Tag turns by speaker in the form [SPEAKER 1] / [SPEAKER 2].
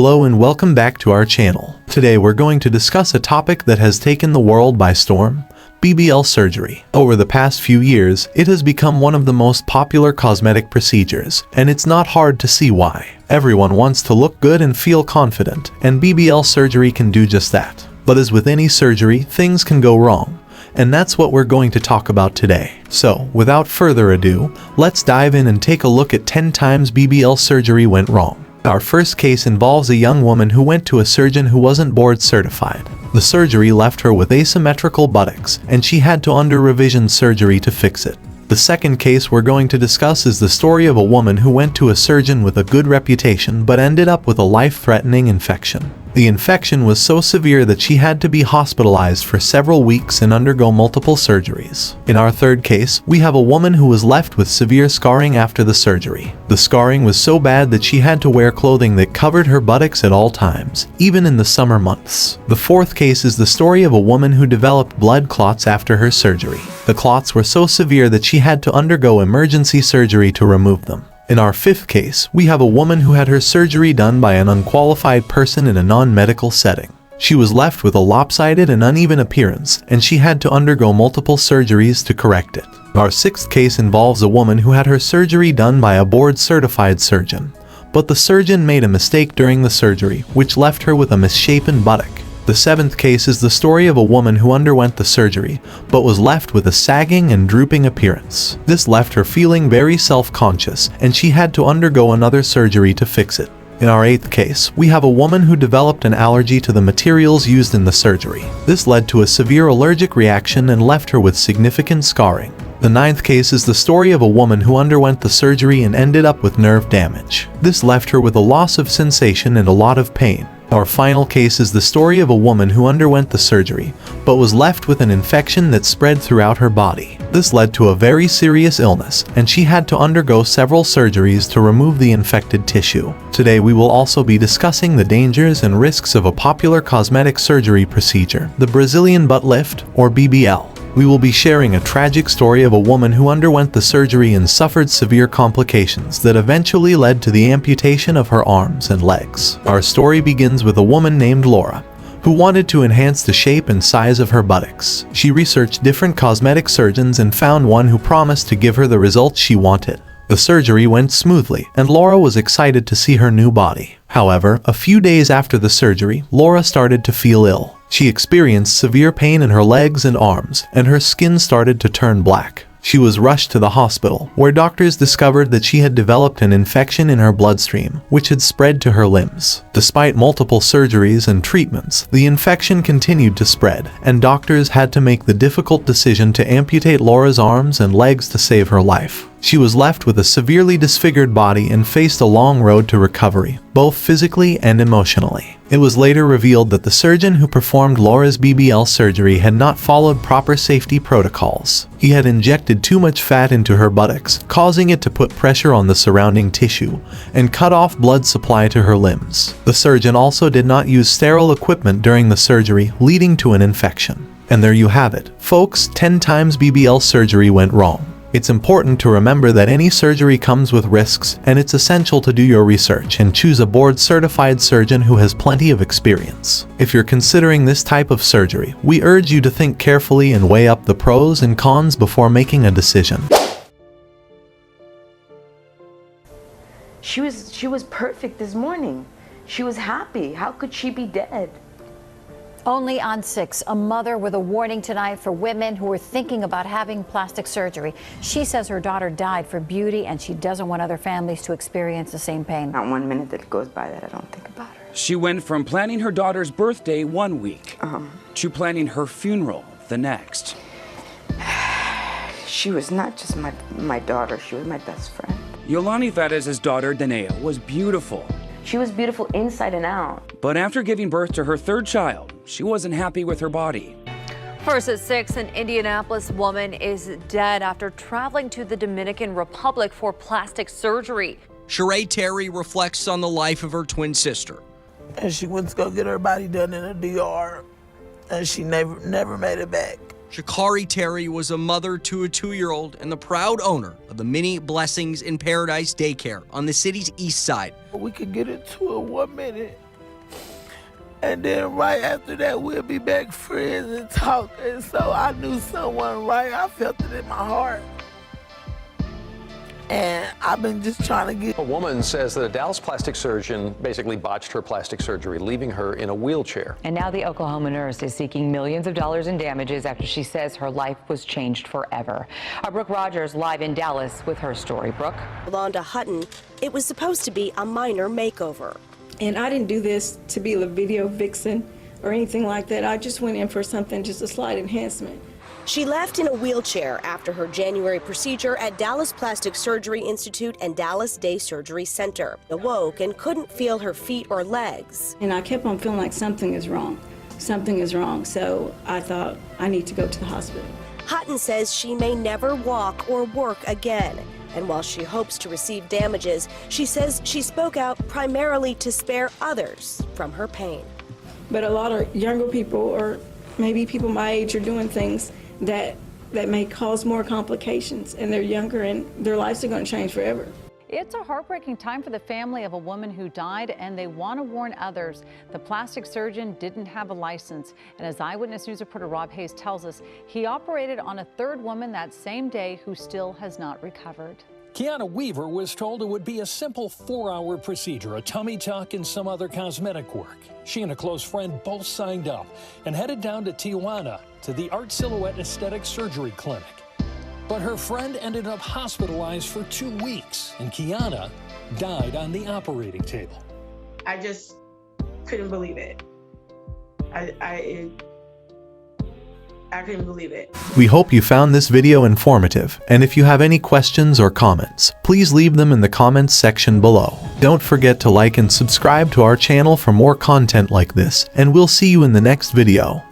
[SPEAKER 1] Hello and welcome back to our channel. Today we're going to discuss a topic that has taken the world by storm, BBL surgery. Over the past few years, it has become one of the most popular cosmetic procedures, and it's not hard to see why. Everyone wants to look good and feel confident, and BBL surgery can do just that. But as with any surgery, things can go wrong. And that's what we're going to talk about today. So, without further ado, let's dive in and take a look at 10 times BBL surgery went wrong. Our first case involves a young woman who went to a surgeon who wasn't board certified. The surgery left her with asymmetrical buttocks, and she had to undergo revision surgery to fix it. The second case we're going to discuss is the story of a woman who went to a surgeon with a good reputation but ended up with a life-threatening infection. The infection was so severe that she had to be hospitalized for several weeks and undergo multiple surgeries. In our third case, we have a woman who was left with severe scarring after the surgery. The scarring was so bad that she had to wear clothing that covered her buttocks at all times, even in the summer months. The fourth case is the story of a woman who developed blood clots after her surgery. The clots were so severe that she had to undergo emergency surgery to remove them. In our fifth case, we have a woman who had her surgery done by an unqualified person in a non-medical setting. She was left with a lopsided and uneven appearance, and she had to undergo multiple surgeries to correct it. Our sixth case involves a woman who had her surgery done by a board-certified surgeon. But the surgeon made a mistake during the surgery, which left her with a misshapen buttock. The seventh case is the story of a woman who underwent the surgery, but was left with a sagging and drooping appearance. This left her feeling very self-conscious, and she had to undergo another surgery to fix it. In our eighth case, we have a woman who developed an allergy to the materials used in the surgery. This led to a severe allergic reaction and left her with significant scarring. The ninth case is the story of a woman who underwent the surgery and ended up with nerve damage. This left her with a loss of sensation and a lot of pain. Our final case is the story of a woman who underwent the surgery, but was left with an infection that spread throughout her body. This led to a very serious illness, and she had to undergo several surgeries to remove the infected tissue. Today we will also be discussing the dangers and risks of a popular cosmetic surgery procedure, the Brazilian butt lift, or BBL. We will be sharing a tragic story of a woman who underwent the surgery and suffered severe complications that eventually led to the amputation of her arms and legs. Our story begins with a woman named Laura, who wanted to enhance the shape and size of her buttocks. She researched different cosmetic surgeons and found one who promised to give her the results she wanted. The surgery went smoothly, and Laura was excited to see her new body. However, a few days after the surgery, Laura started to feel ill. She experienced severe pain in her legs and arms, and her skin started to turn black. She was rushed to the hospital, where doctors discovered that she had developed an infection in her bloodstream, which had spread to her limbs. Despite multiple surgeries and treatments, the infection continued to spread, and doctors had to make the difficult decision to amputate Laura's arms and legs to save her life. She was left with a severely disfigured body and faced a long road to recovery, both physically and emotionally. It was later revealed that the surgeon who performed Laura's BBL surgery had not followed proper safety protocols. He had injected too much fat into her buttocks, causing it to put pressure on the surrounding tissue, and cut off blood supply to her limbs. The surgeon also did not use sterile equipment during the surgery, leading to an infection. And there you have it, folks, 10 times BBL surgery went wrong. It's important to remember that any surgery comes with risks, and it's essential to do your research and choose a board-certified surgeon who has plenty of experience. If you're considering this type of surgery, we urge you to think carefully and weigh up the pros and cons before making a decision.
[SPEAKER 2] She was perfect this morning. She was happy. How could she be dead?
[SPEAKER 3] Only on 6, a mother with a warning tonight for women who are thinking about having plastic surgery. She says her daughter died for beauty, and she doesn't want other families to experience the same pain.
[SPEAKER 2] Not 1 minute that goes by that I don't think about her.
[SPEAKER 4] She went from planning her daughter's birthday 1 week to planning her funeral the next.
[SPEAKER 2] She was not just my daughter, she was my best friend.
[SPEAKER 4] Yolani Fadez's daughter, Danae, was beautiful.
[SPEAKER 2] She was beautiful inside and out.
[SPEAKER 4] But after giving birth to her third child, she wasn't happy with her body.
[SPEAKER 5] First at 6, an Indianapolis woman is dead after traveling to the Dominican Republic for plastic surgery.
[SPEAKER 6] Sheree Terry reflects on the life of her twin sister.
[SPEAKER 7] And she went to go get her body done in a DR, and she never made it back.
[SPEAKER 6] Shakari Terry was a mother to a 2-year-old and the proud owner of the Many Blessings in Paradise daycare on the city's east side.
[SPEAKER 7] We could get into it 1 minute. And then right after that, we'll be back friends and talk. And so I knew someone right. I felt it in my heart. And I've been just trying to get...
[SPEAKER 8] A woman says that a Dallas plastic surgeon basically botched her plastic surgery, leaving her in a wheelchair.
[SPEAKER 9] And now the Oklahoma nurse is seeking millions of dollars in damages after she says her life was changed forever. Our Brooke Rogers live in Dallas with her story. Brooke?
[SPEAKER 10] Londa Hutton, it was supposed to be a minor makeover.
[SPEAKER 11] And I didn't do this to be a video vixen or anything like that. I just went in for something, just a slight enhancement.
[SPEAKER 10] She left in a wheelchair after her January procedure at Dallas Plastic Surgery Institute and Dallas Day Surgery Center. Awoke and couldn't feel her feet or legs.
[SPEAKER 11] And I kept on feeling like something is wrong. Something is wrong. So I thought, I need to go to the hospital.
[SPEAKER 10] Hutton says she may never walk or work again. And while she hopes to receive damages, she says she spoke out primarily to spare others from her pain.
[SPEAKER 11] But a lot of younger people, or maybe people my age, are doing things that may cause more complications, and they're younger and their lives are going to change forever.
[SPEAKER 3] It's a heartbreaking time for the family of a woman who died, and they want to warn others. The plastic surgeon didn't have a license, and as Eyewitness News reporter Rob Hayes tells us, he operated on a third woman that same day who still has not recovered.
[SPEAKER 12] Kiana Weaver was told it would be a simple 4-hour procedure, a tummy tuck and some other cosmetic work. She and a close friend both signed up and headed down to Tijuana to the Art Silhouette Aesthetic Surgery Clinic. But her friend ended up hospitalized for 2 weeks, and Kiana died on the operating table.
[SPEAKER 11] I just couldn't believe it. I couldn't believe it.
[SPEAKER 1] We hope you found this video informative, and if you have any questions or comments, please leave them in the comments section below. Don't forget to like and subscribe to our channel for more content like this, and we'll see you in the next video.